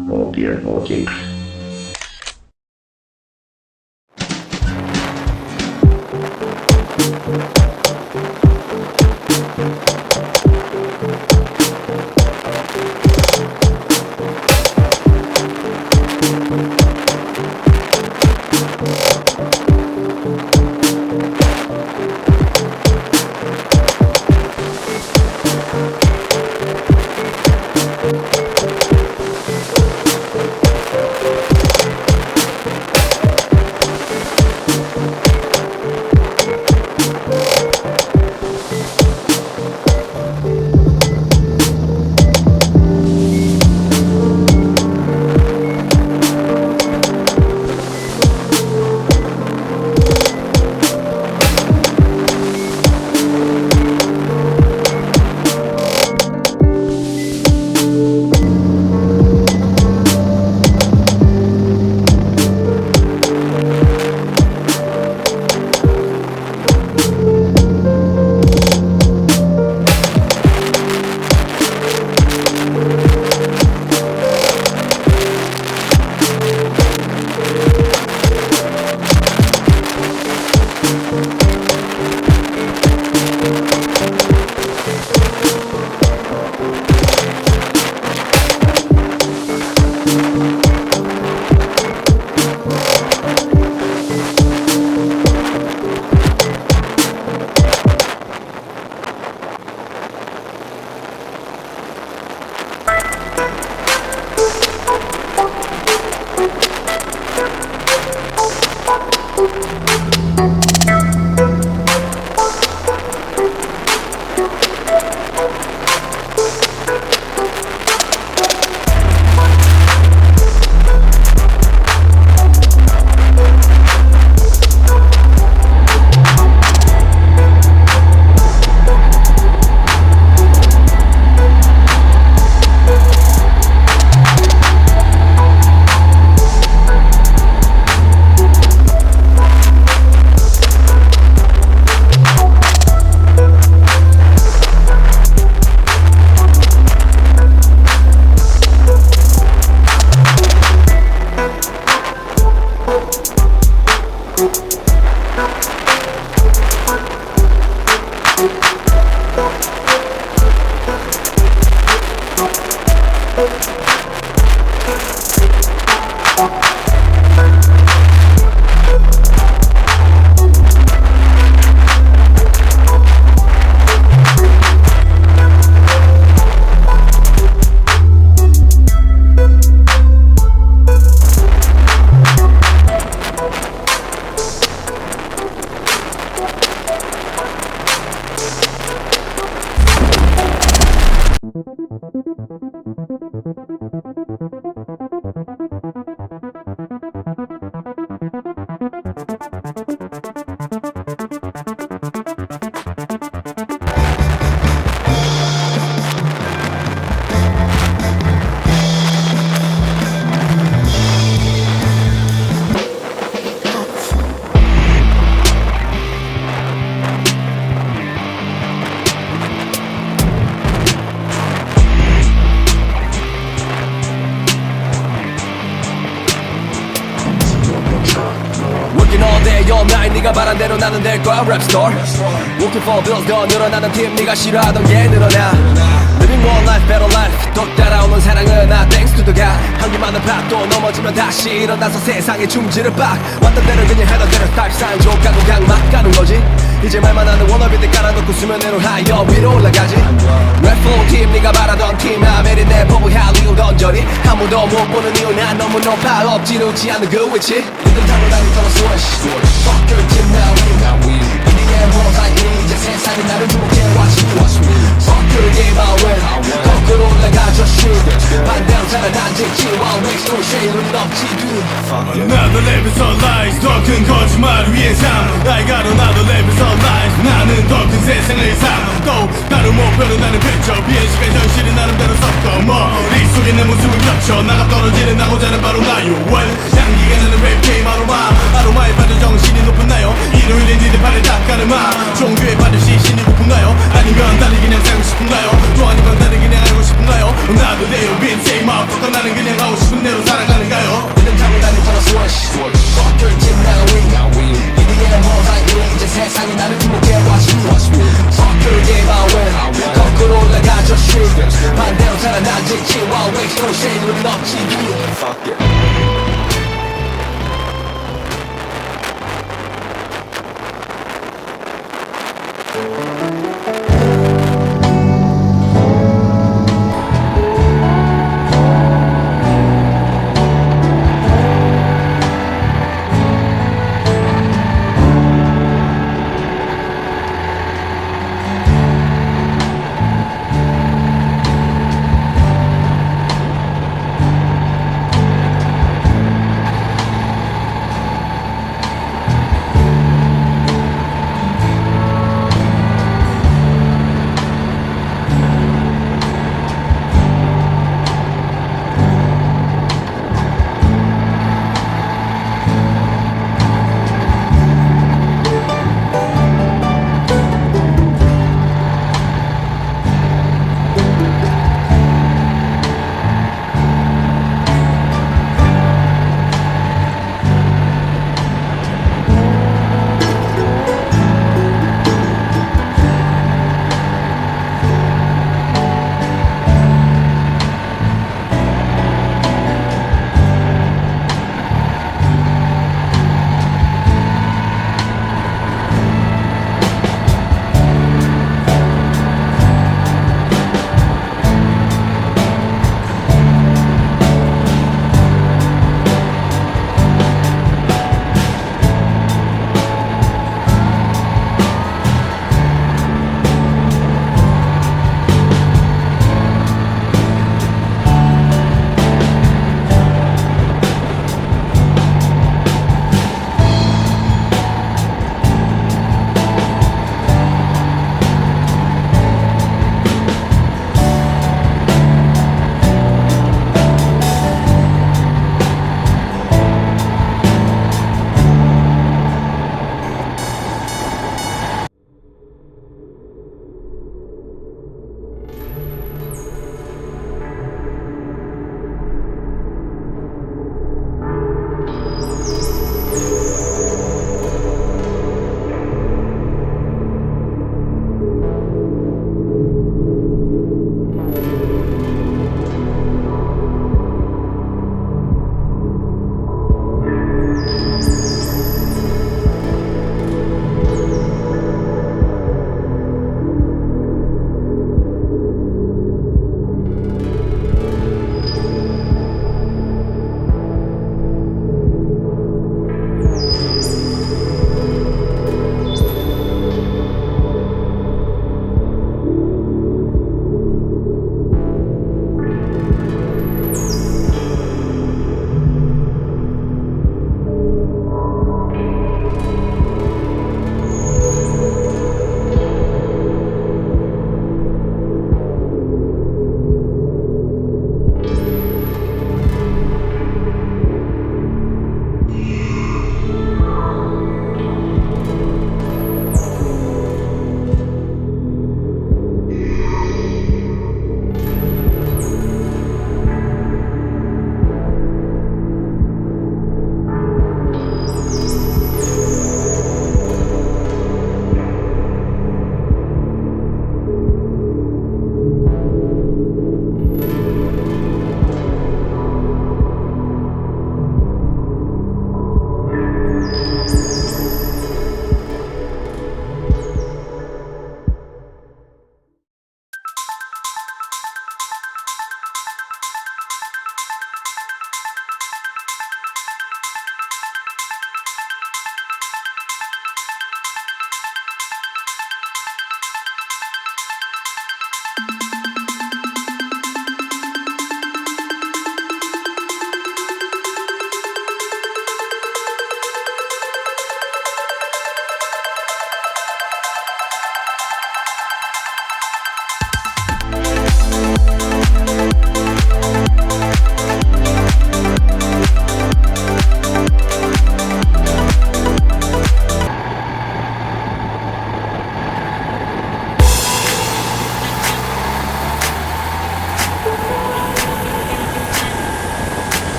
Oh dear, oh jinx. 네가 바란 대로 나는 될 거야 랩스토어 Looking for bills 더 늘어나는 팀 네가 싫어하던 게 늘어나 Living more life better life 또 따라오는 사랑은 나 thanks to the God 한기만은 팍또 넘어지면 다시 일어나서 세상의 충지를 빡 왔던 대로 그냥 하던 대로 타입 사인 족가고 강막 가는 거지 이제 말만 하는 워너비들 깔아놓고 수면 위로 하여 위로 올라가지 랩플로우 팀 네가 바라던 팀 아메리 내 법을 할리우드 던져리 아무도 못 보는 이유 난 너무 높아 엎지르지 않는 그 위치 이들 타고 다니던 스워시 Fuck your team now we EDM world like me 이제 세상이 나를 주목해 watch me Fuck your game I win 거꾸로 올라가 just shoot 반대로 살아난지 While next door shade 눈 없지 dude 나도 랩에서 lies 더 큰 거짓말을 위해 삶 나이가로 나도 랩에서 lies 나는 더 큰 세상을 삶또 다른 목표는 나는 그쳐 비현실과 현실이 나름대로 섞어 머릿속에 내 모습을 겹쳐 나가 떨어지는 나고자는 바로 나요 well 향기가 나는 랩 게임 아로마에 빠져 정신이 높은 나요 일요일에 니들 발을 닦아르마 종교에 빠져 시신이 고픈가요 아니면 달리 그냥 살고 싶은가요 또 아니면 다른 그냥 알고 싶은가요 나도 내요 빈 same motherfucker 나는 그냥 하고 싶은가요 싶은 대로 살아가는가요? 믿음 타고 다닐 거라 swish Fuck your team now win 이리에 뭐하니 이제 세상이 나를 주목해 watch me Fuck your game I win 거꾸로 올라가죠 shit 반대로 살아나지 chill while waste no shade 우린 없지 Fuck it